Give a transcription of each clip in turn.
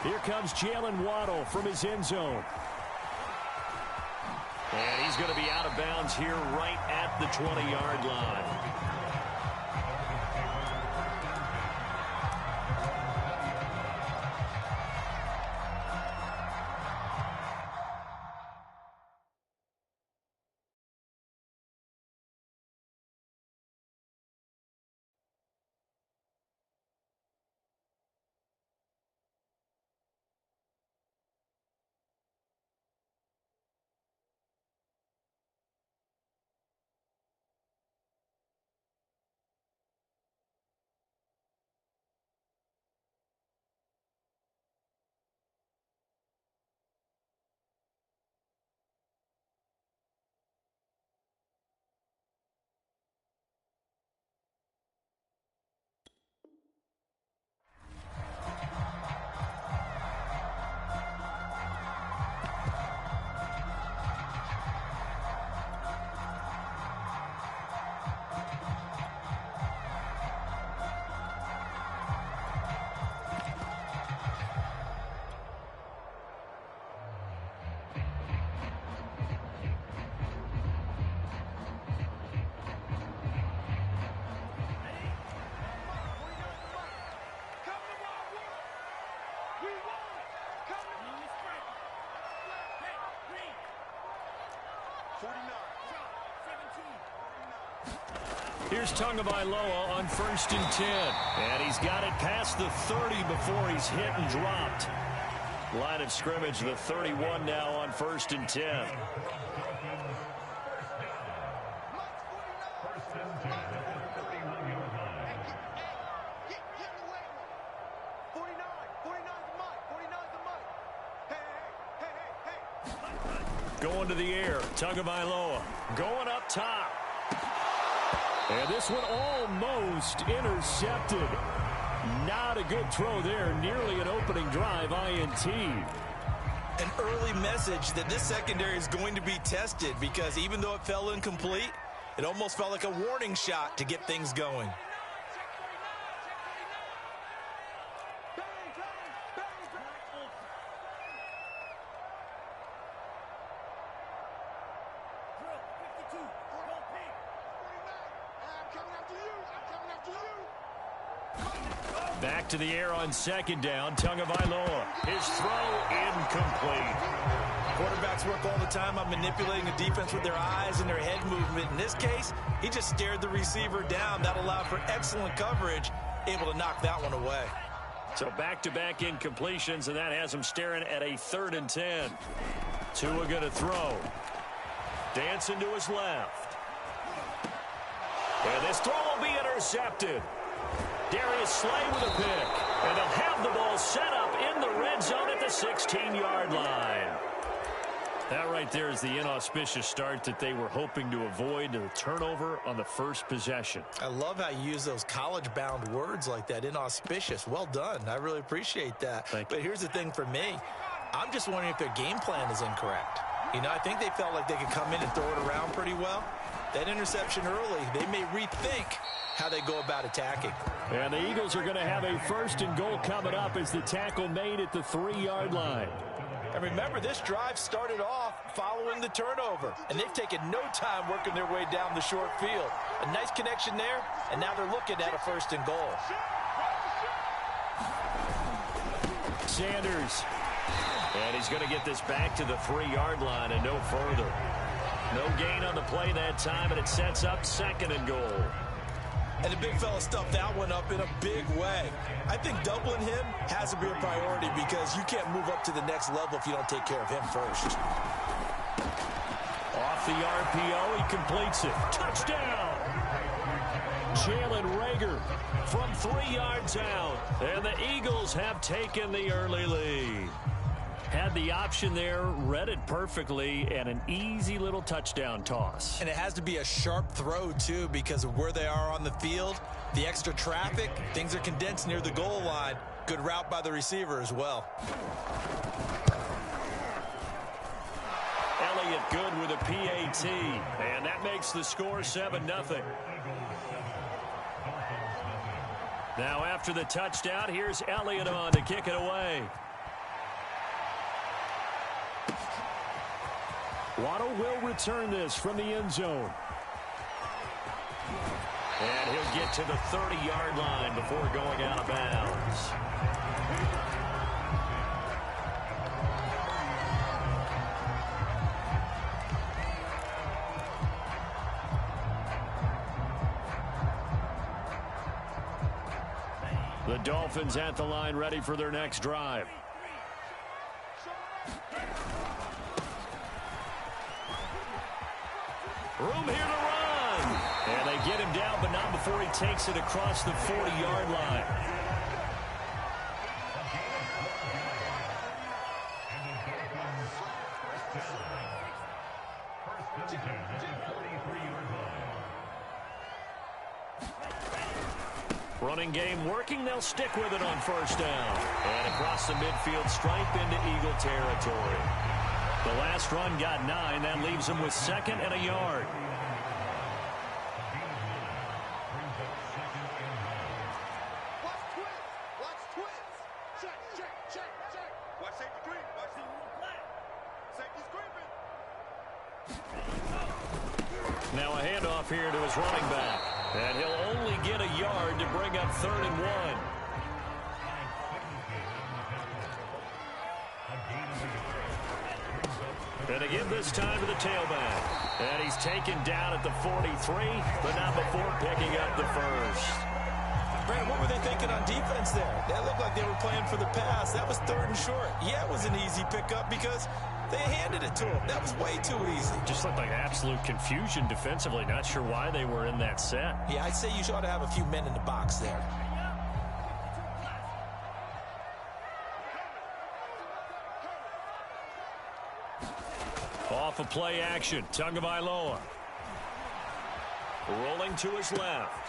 Here comes Jalen Waddle from his end zone. And he's going to be out of bounds here right at the 20-yard line. Here's Tagovailoa on 1st and 10. And he's got it past the 30 before he's hit and dropped. Line of scrimmage, the 31 now on 1st and 10. Going to the air, Tagovailoa going up top. And this one almost intercepted. Not a good throw there. Nearly an opening drive, INT. An early message that this secondary is going to be tested, because even though it fell incomplete, it almost felt like a warning shot to get things going. Back to the air on 2nd down. Tagovailoa. His throw incomplete. Quarterbacks work all the time on manipulating the defense with their eyes and their head movement. In this case, he just stared the receiver down. That allowed for excellent coverage, able to knock that one away. So back-to-back incompletions, and that has him staring at a 3rd and 10. Tua going to throw. Dancing to his left. And this throw will be intercepted. Darius Slay with a pick. And they'll have the ball set up in the red zone at the 16-yard line. That right there is the inauspicious start that they were hoping to avoid, the turnover on the first possession. I love how you use those college-bound words like that, inauspicious. Well done. I really appreciate that. But here's the thing for me. I'm just wondering if their game plan is incorrect. You know, I think they felt like they could come in and throw it around pretty well. That interception early, they may rethink how they go about attacking. And the Eagles are going to have a 1st and goal coming up as the tackle made at the 3-yard line. And remember, this drive started off following the turnover, and they've taken no time working their way down the short field. A nice connection there, and now they're looking at a 1st and goal. Sanders. And he's going to get this back to the 3-yard line and no further. No gain on the play that time, and it sets up 2nd and goal. And the big fella stuffed that one up in a big way. I think doubling him has to be a priority, because you can't move up to the next level if you don't take care of him first. Off the RPO, he completes it. Touchdown! Jalen Reagor from 3 yards out. And the Eagles have taken the early lead. Had the option there, read it perfectly, and an easy little touchdown toss. And it has to be a sharp throw, too, because of where they are on the field. The extra traffic, things are condensed near the goal line. Good route by the receiver as well. Elliott good with a PAT, and that makes the score 7-0. Now after the touchdown, here's Elliott on to kick it away. Waddle will return this from the end zone. And he'll get to the 30-yard line before going out of bounds. The Dolphins at the line, ready for their next drive. Room here to run. And they get him down, but not before he takes it across the 40-yard line. Running game working. They'll stick with it on first down. And across the midfield stripe into Eagle territory. The last run got 9. That leaves them with 2nd and a yard. Now a handoff here to his running back. And he'll only get a yard to bring up 3rd and 1. And again this time to the tailback. And he's taken down at the 43, but not before picking up the first. Brad, what were they thinking on defense there? That looked like they were playing for the pass. That was 3rd and short. Yeah, it was an easy pickup because they handed it to him. That was way too easy. Just looked like absolute confusion defensively. Not sure why they were in that set. Yeah, I'd say you ought to have a few men in the box there. Off of play action, Tagovailoa. Rolling to his left.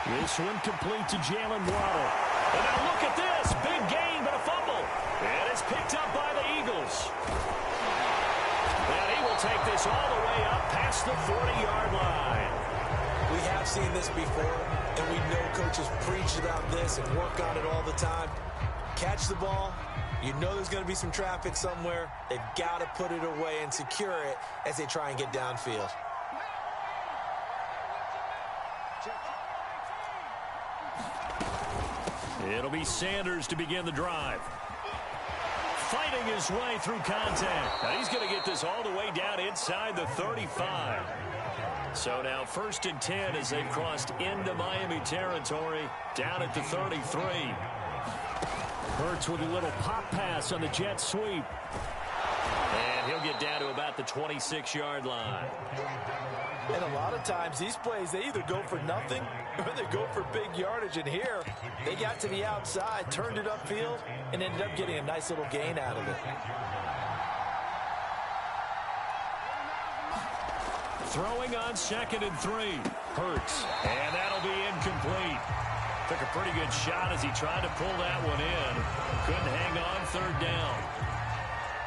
This one complete to Jalen Waddle. And now look at this. Big gain, but a fumble. And it's picked up by the Eagles. And he will take this all the way up past the 40-yard line. We have seen this before, and we know coaches preach about this and work on it all the time. Catch the ball. You know there's going to be some traffic somewhere. They've got to put it away and secure it as they try and get downfield. It'll be Sanders to begin the drive. Fighting his way through contact. Now he's going to get this all the way down inside the 35. So now 1st and 10 as they've crossed into Miami territory down at the 33. Hurts with a little pop pass on the jet sweep. And he'll get down to about the 26-yard line. And a lot of times these plays, they either go for nothing or they go for big yardage. And here, they got to the outside, turned it upfield, and ended up getting a nice little gain out of it. Throwing on 2nd and 3. Hurts. And that'll be incomplete. Took a pretty good shot as he tried to pull that one in. Couldn't hang on 3rd down.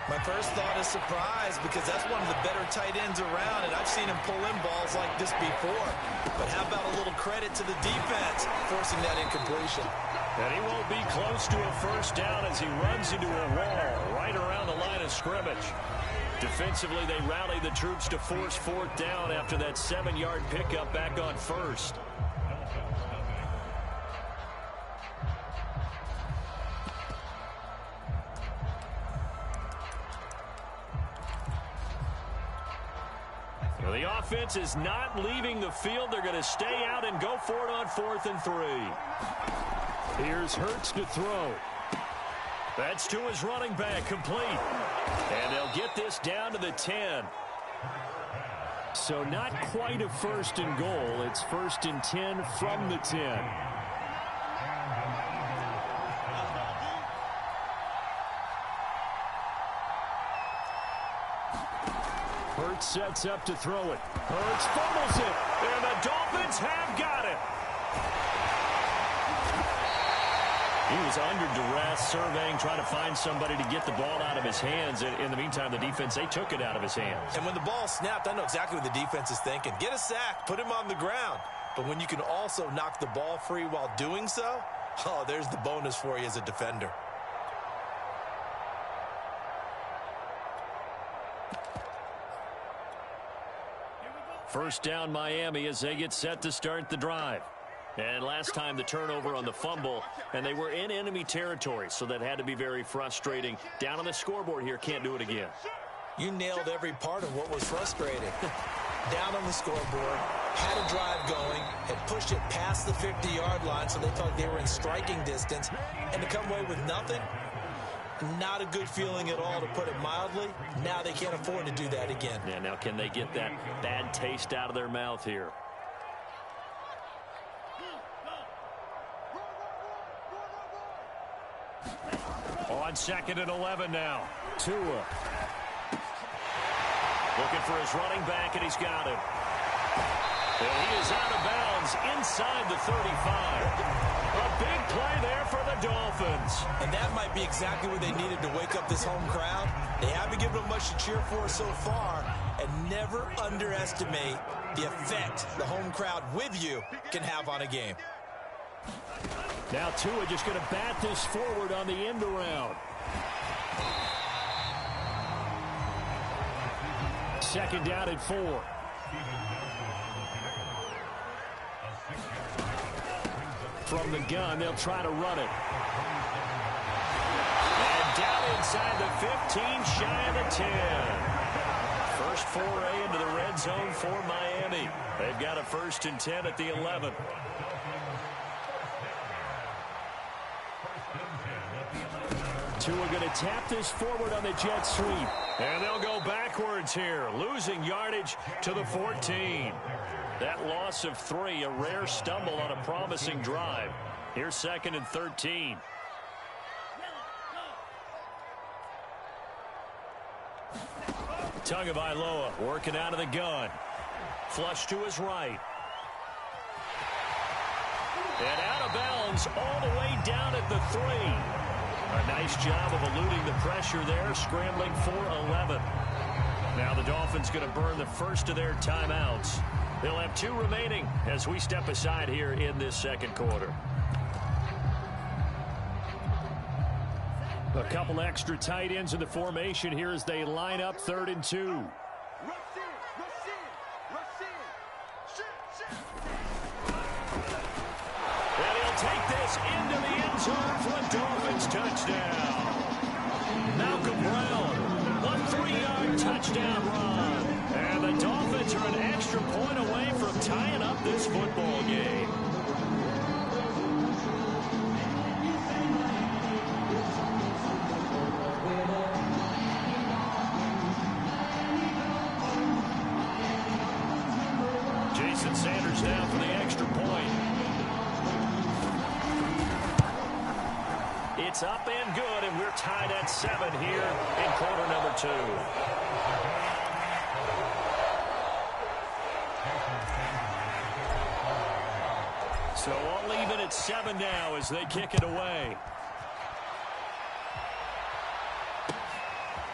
My first thought is surprise because that's one of the better tight ends around, and I've seen him pull in balls like this before. But how about a little credit to the defense forcing that incompletion? And he won't be close to a first down as he runs into a wall right around the line of scrimmage. Defensively, they rally the troops to force 4th down after that 7-yard pickup back on 1st. The offense is not leaving the field. They're going to stay out and go for it on 4th and 3. Here's Hurts to throw. That's to his running back, complete. And they'll get this down to the 10. So not quite a 1st and goal. It's 1st and 10 from the 10. Hurts sets up to throw it. Hurts fumbles it. And the Dolphins have got it. He was under duress, surveying, trying to find somebody to get the ball out of his hands. In the meantime, the defense, they took it out of his hands. And when the ball snapped, I know exactly what the defense is thinking. Get a sack, put him on the ground. But when you can also knock the ball free while doing so, oh, there's the bonus for you as a defender. First down Miami as they get set to start the drive. And last time the turnover on the fumble, and they were in enemy territory, so that had to be very frustrating. Down on the scoreboard here, can't do it again. You nailed every part of what was frustrating. Down on the scoreboard, had a drive going, had pushed it past the 50-yard line, so they thought they were in striking distance, and to come away with nothing, not a good feeling at all, to put it mildly. Now they can't afford to do that again. Yeah, now can they get that bad taste out of their mouth here? On 2nd and 11 now. Tua. Looking for his running back, and he's got him. And he is out of bounds inside the 35. A big play there for the Dolphins. And that might be exactly what they needed to wake up this home crowd. They haven't given them much to cheer for so far, and never underestimate the effect the home crowd with you can have on a game. Now Tua just going to bat this forward on the end around. Second down at 4. From the gun, they'll try to run it. And down inside the 15, shy of the 10. First foray into the red zone for Miami. They've got a 1st and 10 at the 11. Tua going to tap this forward on the jet sweep. And they'll go backwards here, losing yardage to the 14. That loss of 3, a rare stumble on a promising drive. Here's 2nd and 13. Tagovailoa working out of the gun. Flush to his right. And out of bounds all the way down at the 3. A nice job of eluding the pressure there, scrambling for 11. Now the Dolphins going to burn the first of their timeouts. They'll have 2 remaining as we step aside here in this second quarter. A couple extra tight ends in the formation here as they line up 3rd and 2. Take this into the end zone for a Dolphins touchdown. Malcolm Brown, a 3-yard touchdown run. And the Dolphins are an extra point away from tying up this football game. Jason Sanders down for the extra point. It's up and good, and we're tied at 7 here in quarter number 2. So all even at 7 now as they kick it away.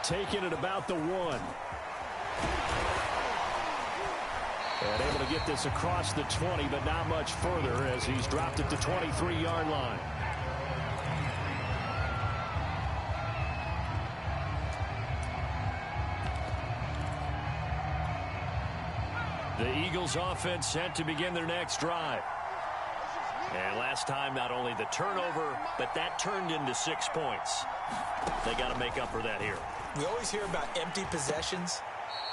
Taking it about the 1. And able to get this across the 20, but not much further as he's dropped at the 23-yard line. The Eagles offense set to begin their next drive. And last time, not only the turnover, but that turned into 6 points. They got to make up for that here. We always hear about empty possessions,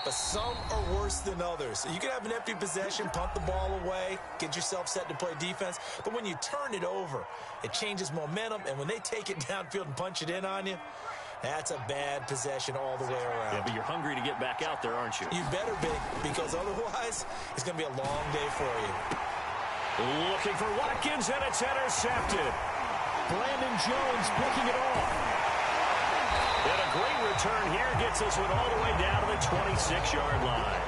but some are worse than others. You can have an empty possession, punt the ball away, get yourself set to play defense, but when you turn it over, it changes momentum, and when they take it downfield and punch it in on you, that's a bad possession all the way around. Yeah, but you're hungry to get back out there, aren't you? You better be, because otherwise, it's going to be a long day for you. Looking for Watkins, and it's intercepted. Brandon Jones picking it off. And a great return here gets this one all the way down to the 26-yard line.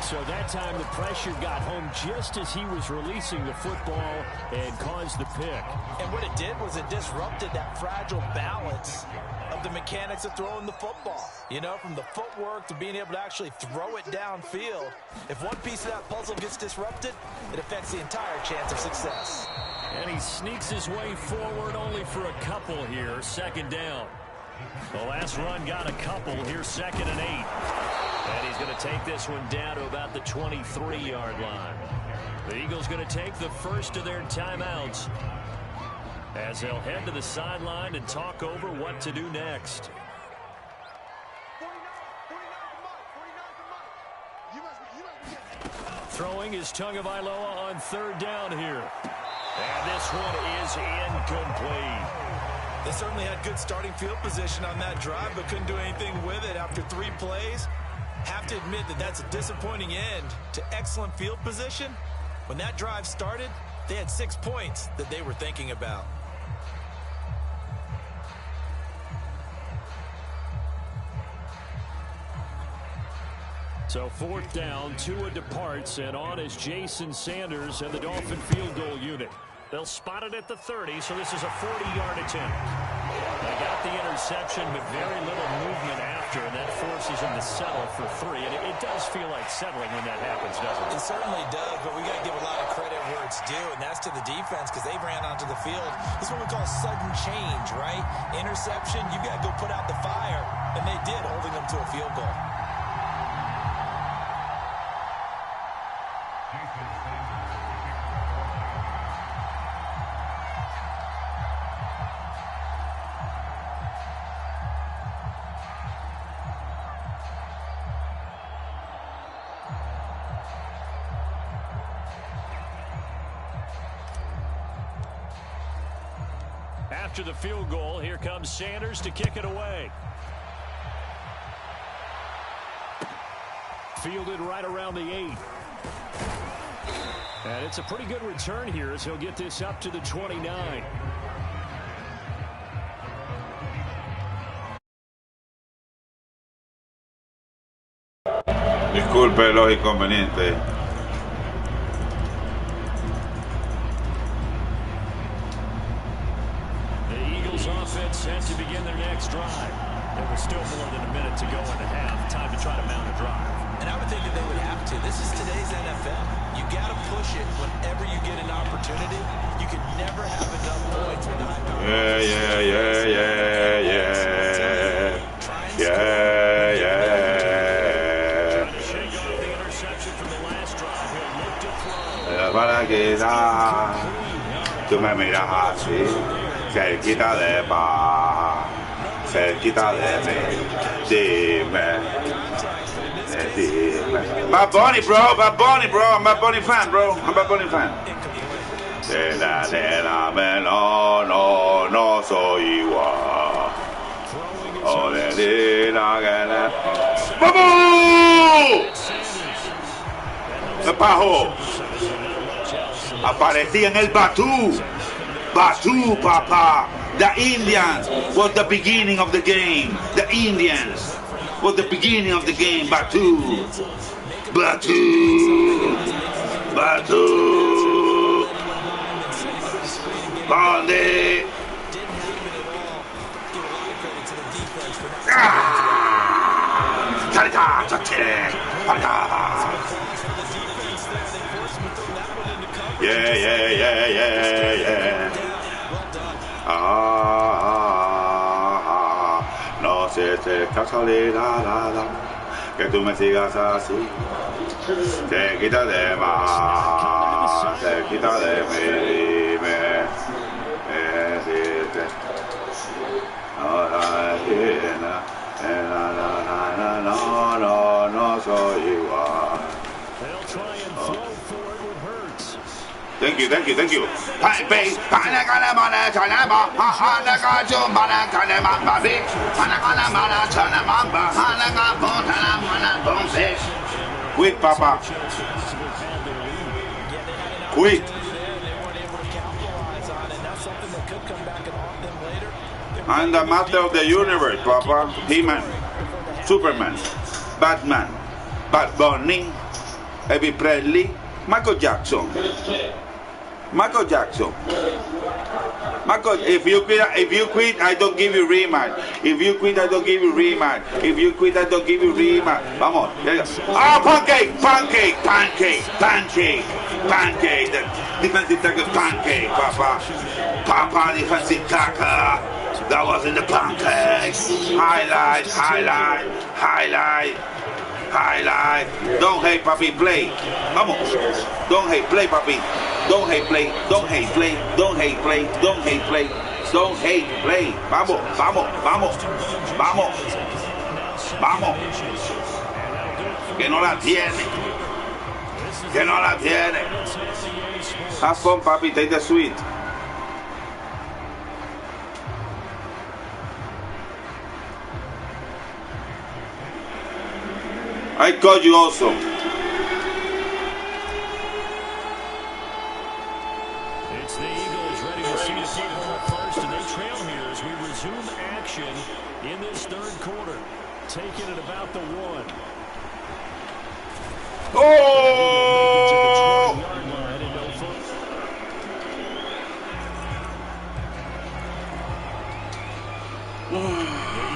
So that time the pressure got home just as he was releasing the football and caused the pick. And what it did was it disrupted that fragile balance of the mechanics of throwing the football. You know, from the footwork to being able to actually throw it downfield. If one piece of that puzzle gets disrupted, it affects the entire chance of success. And he sneaks his way forward only for a couple here. 2nd down. The last run got a couple. Here's 2nd and 8. And he's going to take this one down to about the 23-yard line. The Eagles going to take the first of their timeouts as they'll head to the sideline and talk over what to do next. Throwing is Tagovailoa on third down here. And this one is incomplete. They certainly had good starting field position on that drive, but couldn't do anything with it after 3 plays. Have to admit that that's a disappointing end to excellent field position. When that drive started, they had 6 points that they were thinking about. So 4th down, Tua departs, and on is Jason Sanders and the Dolphin field goal unit. They'll spot it at the 30, so this is a 40-yard attempt. They got the interception, but very little movement after, and that forces them to settle for 3. And it does feel like settling when that happens, doesn't it? It certainly does, but we got to give a lot of credit where it's due, and that's to the defense because they ran onto the field. This is what we call sudden change, right? Interception, you got to go put out the fire, and they did, holding them to a field goal. After the field goal, here comes Sanders to kick it away. Fielded right around the 8. And it's a pretty good return here as he'll get this up to the 29. Disculpe los inconvenientes. Set to begin their next drive. There was still more than a minute to go in the half. Time to try to mount a drive. And I would think that they would have to. This is today's NFL. You got to push it whenever you get an opportunity. You can never have enough points with the high power. Trying to shake off the interception from the last drive. He'll look to throw. Para que tú me miras así. Cerquita de pa, cerquita de mí, dime. Bad Bunny, bro, I'm a Bad Bunny fan, bro, I'm a Bad Bunny fan. No soy igual. ¡Vamos! ¡El pajo! Aparecía en el Batú. Batu, Papa. The Indians was the beginning of the game. The Indians was the beginning of the game. Batu. Batu. Batu. Bonde. Tarita, Tarita, Tarita. Yeah. No sé si es casualidad que tú me sigas así. Te quita de más, te quita de mí, dime. No soy igual. Thank you. Quit, Papa. Quit. I'm the master of the universe, Papa. He-Man, Superman, Batman, Bad Bunny, Elvis Presley, Michael Jackson. Michael, if you quit, I don't give you rematch. If you quit, I don't give you rematch. Vamos. Ah, pancake. The defensive tackle pancake, Papa, defensive tackle. That was in the pancake. Highlight. Highlight. Don't hate, papi, play. Vamos. Don't hate, play, papi. Don't hate, play. Don't hate, play. Don't hate, play. Don't hate, play. Don't hate, play. Vamos, vamos, vamos. Vamos. Vamos. Que no la tiene. Que no la tiene. Have fun, papi. Take the sweet. I call you also. It's the Eagles ready to see the football first, and they trail here as we resume action in this third quarter. Taking it about the 1. Oh! The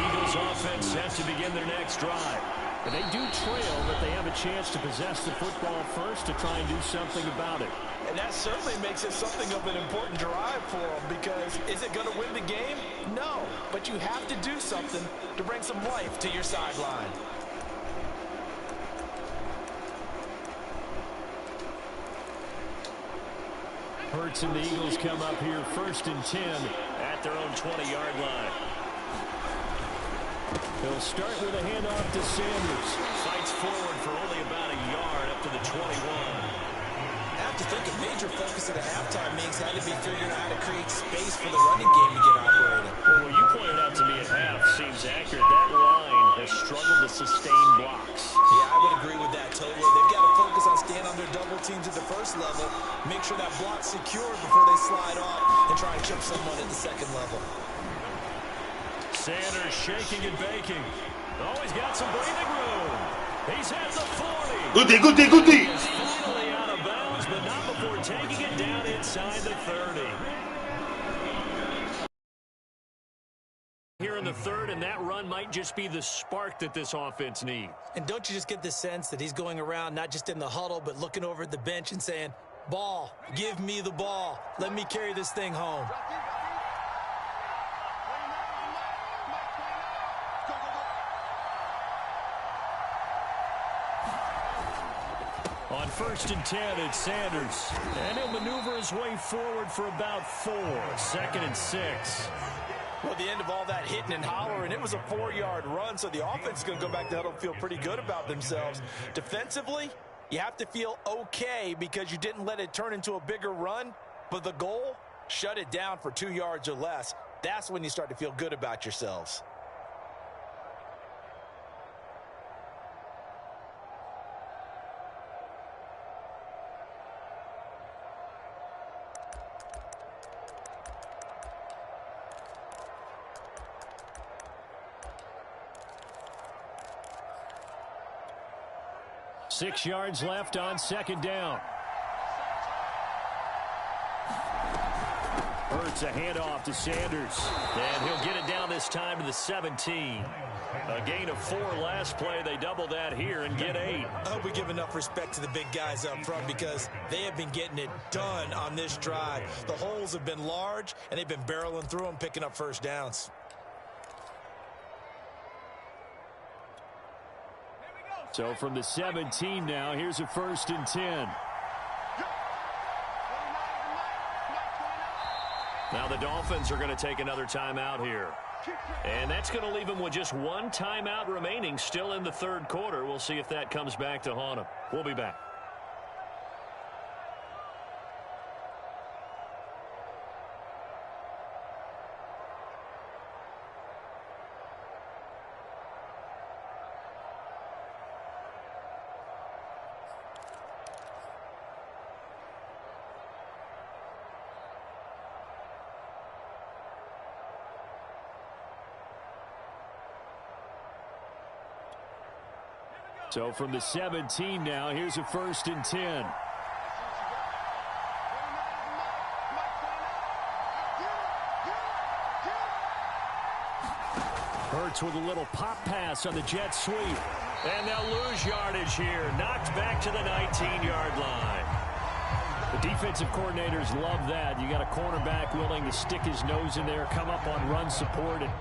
Eagles offense set to begin their next drive. And they do trail, but they have a chance to possess the football first to try and do something about it. And that certainly makes it something of an important drive for them, because is it going to win the game? No, but you have to do something to bring some life to your sideline. Hurts and the Eagles come up here 1st and 10 at their own 20-yard line. He'll start with a handoff to Sanders. Fights forward for only about a yard up to the 21. I have to think a major focus at the halftime means had to be figuring out how to create space for the running game to get operating. Well, what you pointed out to me at half seems accurate. That line has struggled to sustain blocks. Yeah, I would agree with that totally. They've got to focus on staying on their double teams at the first level, make sure that block's secured before they slide off and try and chip someone at the second level. Sanders shaking and baking. Oh, he's got some breathing room. He's at the 40. Goody. He's finally out of bounds, but not before taking it down inside the 30. Here in the third, and that run might just be the spark that this offense needs. And don't you just get the sense that he's going around not just in the huddle, but looking over at the bench and saying, ball, give me the ball. Let me carry this thing home. On 1st and 10, it's Sanders. And he'll maneuver his way forward for about 4. 2nd and 6. Well, the end of all that hitting and hollering, it was a 4-yard run, so the offense is going to go back to huddle and feel pretty good about themselves. Defensively, you have to feel okay because you didn't let it turn into a bigger run, but the goal, shut it down for 2 yards or less. That's when you start to feel good about yourselves. Six yards left on 2nd down. Hurts a handoff to Sanders. And he'll get it down this time to the 17. A gain of 4 last play. They double that here and get 8. I hope we give enough respect to the big guys up front because they have been getting it done on this drive. The holes have been large, and they've been barreling through them, picking up first downs. So from the 17 now, here's a 1st and 10. Now the Dolphins are going to take another timeout here. And that's going to leave them with just 1 timeout remaining still in the third quarter. We'll see if that comes back to haunt them. We'll be back. So from the 17 now, here's a 1st and 10. Hurts with a little pop pass on the jet sweep. And they'll lose yardage here. Knocked back to the 19-yard line. The defensive coordinators love that. You got a cornerback willing to stick his nose in there, come up on run support, and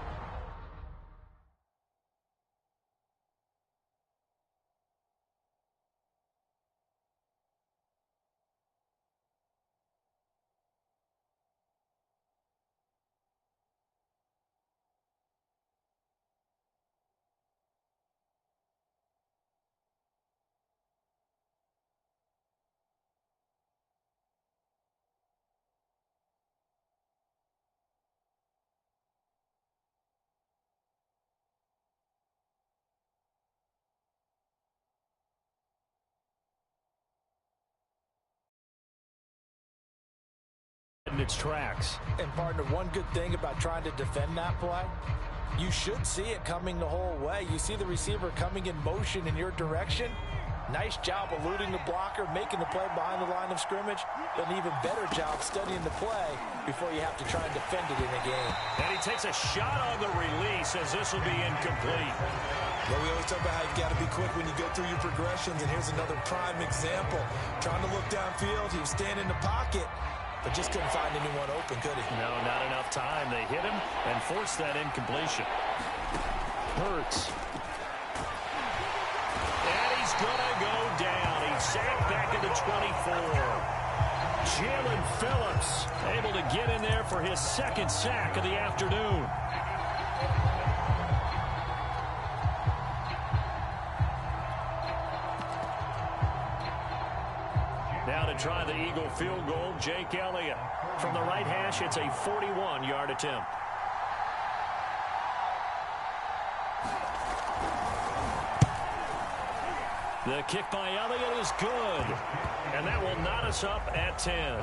in its tracks. And partner, one good thing about trying to defend that play, you should see it coming the whole way. You see the receiver coming in motion in your direction. Nice job eluding the blocker, making the play behind the line of scrimmage, but an even better job studying the play before you have to try and defend it in a game. And he takes a shot on the release as this will be incomplete. Well, we always talk about how you've got to be quick when you go through your progressions, and here's another prime example. Trying to look downfield, he was standing in the pocket, but just couldn't find anyone open, could he? No, not enough time. They hit him and forced that incompletion. Hurts. And he's going to go down. He's sacked back into 24. Jalen Phillips able to get in there for his second sack of the afternoon. Now to try the Eagle field goal, Jake Elliott. From the right hash, it's a 41-yard attempt. The kick by Elliott is good. And that will knot us up at 10.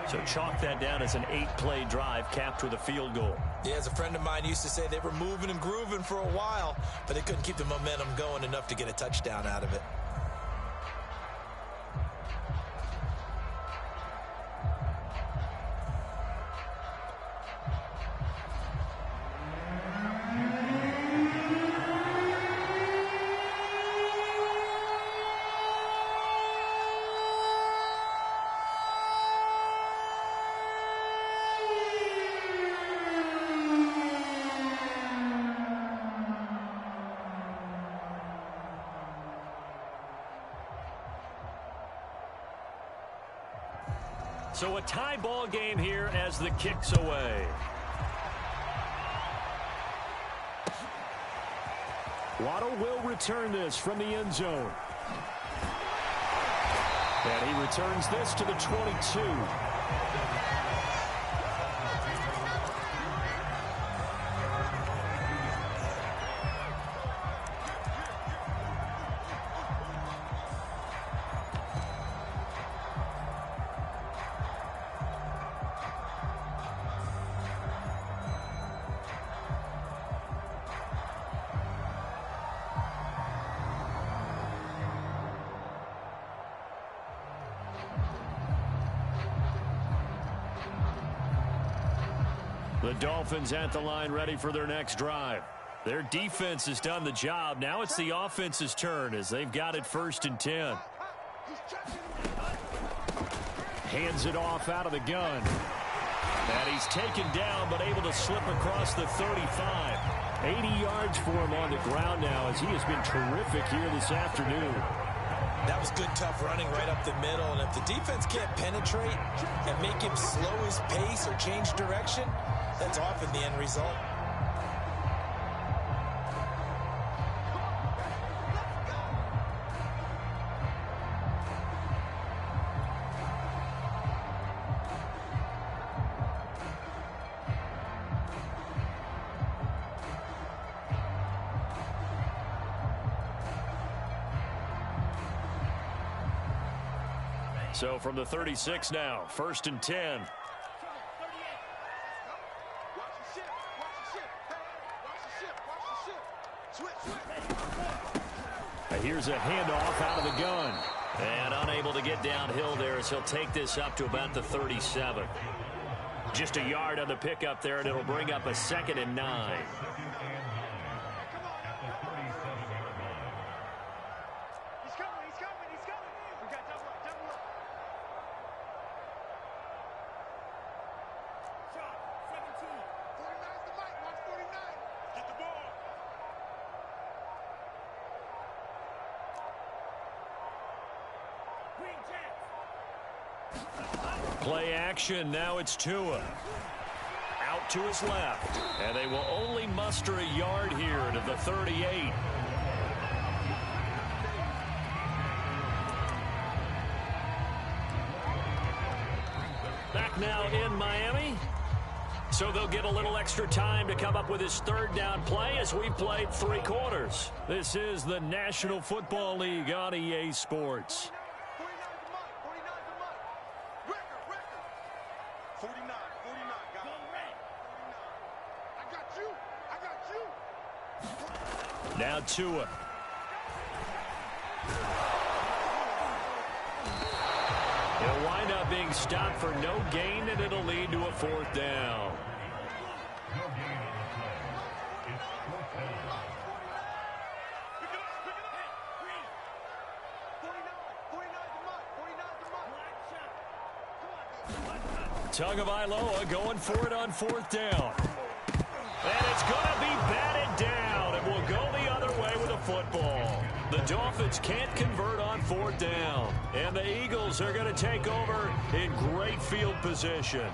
So chalk that down as an 8-play drive capped with a field goal. Yeah, as a friend of mine used to say, they were moving and grooving for a while, but they couldn't keep the momentum going enough to get a touchdown out of it. So a tie ball game here as the kick's away. Waddle will return this from the end zone. And he returns this to the 22. The Dolphins at the line ready for their next drive. Their defense has done the job. Now it's the offense's turn as they've got it 1st and 10. Hands it off out of the gun. And he's taken down but able to slip across the 35. 80 yards for him on the ground now as he has been terrific here this afternoon. That was good, tough running right up the middle. And if the defense can't penetrate and make him slow his pace or change direction, that's often the end result. So from the 36 now, 1st and 10. Here's a handoff out of the gun. And unable to get downhill there as he'll take this up to about the 37. Just a yard on the pickup there, and it'll bring up a 2nd and 9. Play action. Now it's Tua. Out to his left. And they will only muster a yard here to the 38. Back now in Miami. So they'll get a little extra time to come up with his 3rd down play as we played 3 quarters. This is the National Football League on EA Sports. 49. Now Tua. He'll wind up being stopped for no gain, and it'll lead to a 4th down. Tagovailoa going for it on 4th down. And it's going to be batted down. It will go the other way with a football. The Dolphins can't convert on 4th down. And the Eagles are going to take over in great field position.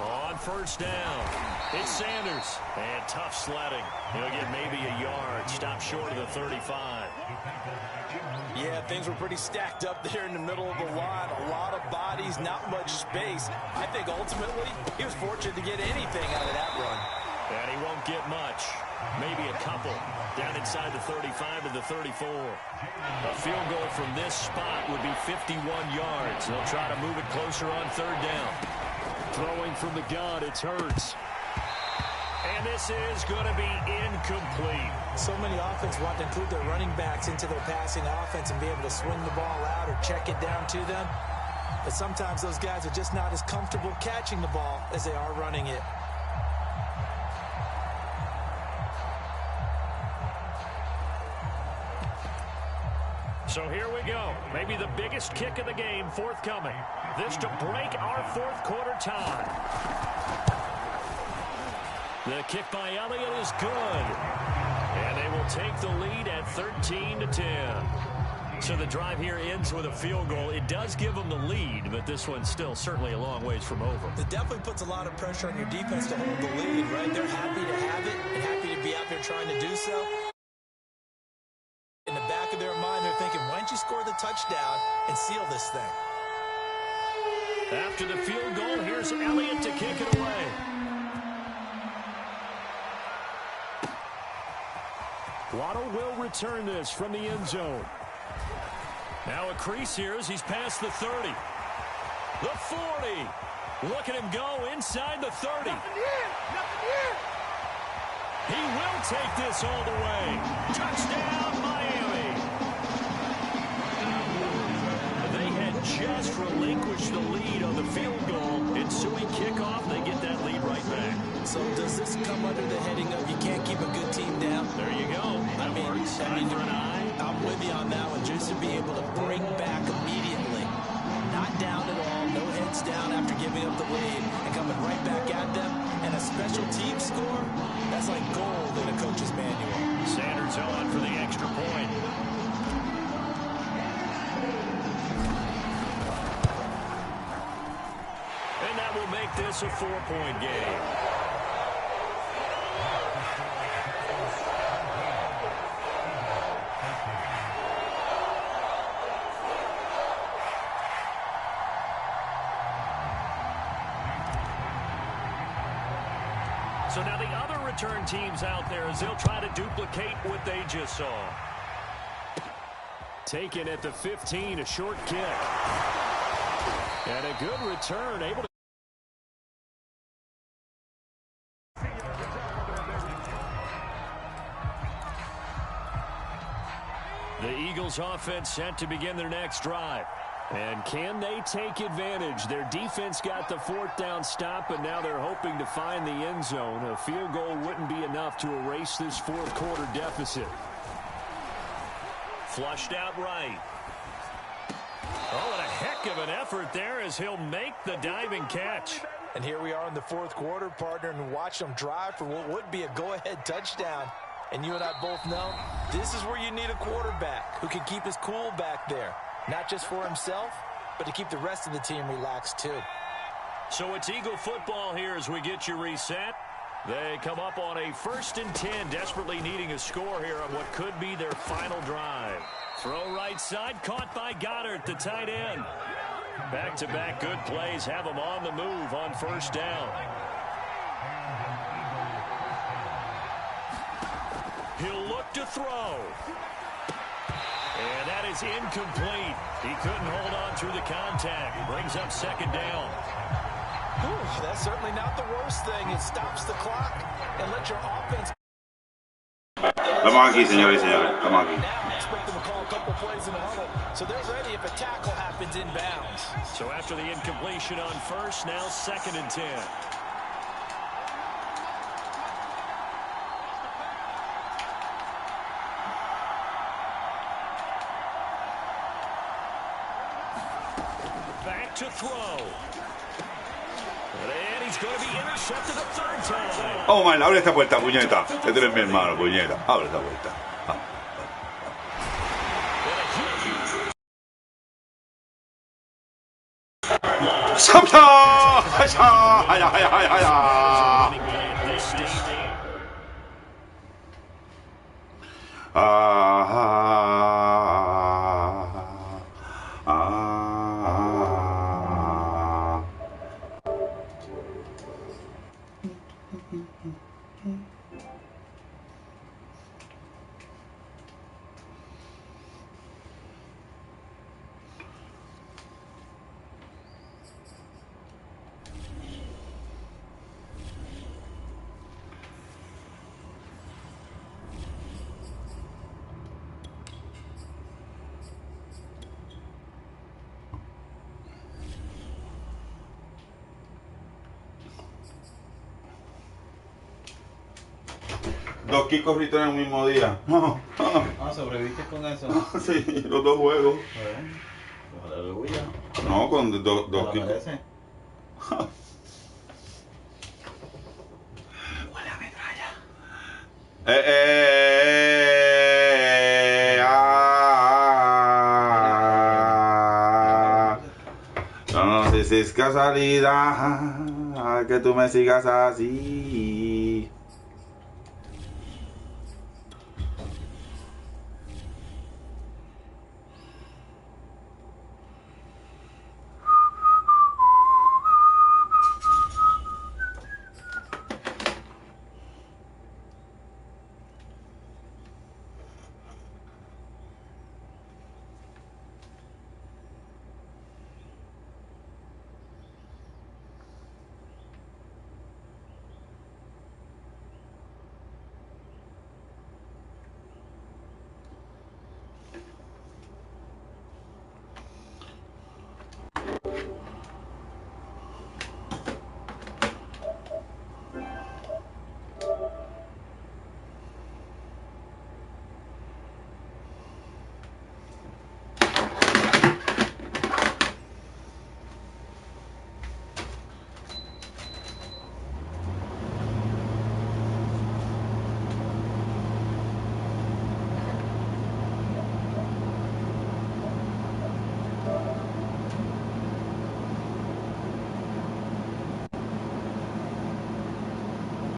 On 1st down, it's Sanders. And tough sledding. He'll get maybe a yard. Stop short of the 35. Yeah, things were pretty stacked up there in the middle of the line. A lot of bodies, not much space. I think ultimately he was fortunate to get anything out of that run. And he won't get much. Maybe a couple. Down inside the 35 to the 34. A field goal from this spot would be 51 yards. They'll try to move it closer on 3rd down. Throwing from the gun, it's Hurts. And this is going to be incomplete. So many offenses want to include their running backs into their passing offense and be able to swing the ball out or check it down to them. But sometimes those guys are just not as comfortable catching the ball as they are running it. So here we go. Maybe the biggest kick of the game forthcoming. This to break our 4th quarter tie. The kick by Elliott is good. And they will take the lead at 13-10. So the drive here ends with a field goal. It does give them the lead, but this one's still certainly a long ways from over. It definitely puts a lot of pressure on your defense to hold the lead, right? They're happy to have it and happy to be out there trying to do so. In the back of their mind, they're thinking, why don't you score the touchdown and seal this thing? After the field goal, here's Elliott to kick it away. Waddle will return this from the end zone. Now a crease here as he's past the 30. The 40. Look at him go inside the 30. He will take this all the way. Touchdown, Miami. They had just relinquished the lead on the field goal. Ensuing kickoff, they get that lead right back. So does this come under the heading of you can't keep a good team down? There you go. I mean, I'm with you on that one. Just to be able to break back immediately. Not down at all. No heads down after giving up the lead. And coming right back at them. And a special team score, that's like gold in a coach's manual. Sanders on for the extra point. And that will make this a 4-point game. So now the other return teams out there as they'll try to duplicate what they just saw. Taken at the 15, a short kick. And a good return, able to. The Eagles offense set to begin their next drive. And can they take advantage? Their defense got the 4th down stop, and now they're hoping to find the end zone. A field goal wouldn't be enough to erase this 4th quarter deficit. Flushed out right. Oh, and a heck of an effort there as he'll make the diving catch. And here we are in the 4th quarter, partner, and watch them drive for what would be a go-ahead touchdown. And you and I both know this is where you need a quarterback who can keep his cool back there. Not just for himself, but to keep the rest of the team relaxed, too. So it's Eagle football here as we get you reset. They come up on a 1st and 10, desperately needing a score here on what could be their final drive. Throw right side, caught by Goddard, the tight end. Back-to-back good plays have them on the move on 1st down. He'll look to throw. And that is incomplete. He couldn't hold on through the contact. Brings up second down. Ooh, that's certainly not the worst thing. It stops the clock and lets your offense. Vamos aquí, señores y señores. Vamos aquí. Now expect them to call a couple plays in the huddle, so they're ready if a tackle happens inbounds. So after the incompletion on first, now 2nd and 10. Back to throw. And he's going to be intercepted a 3rd time. Oh, man, abre esta puerta, puñeta. Este es mi hermano, puñeta. Abre esta puerta. ¡Samsa! Dos kicks fritos en el mismo día. ¿Sobreviviste con eso? Sí, los dos juegos. Aleluya. No, con dos kicks. Huele a metralla. No sé si es casualidad que tú me sigas así.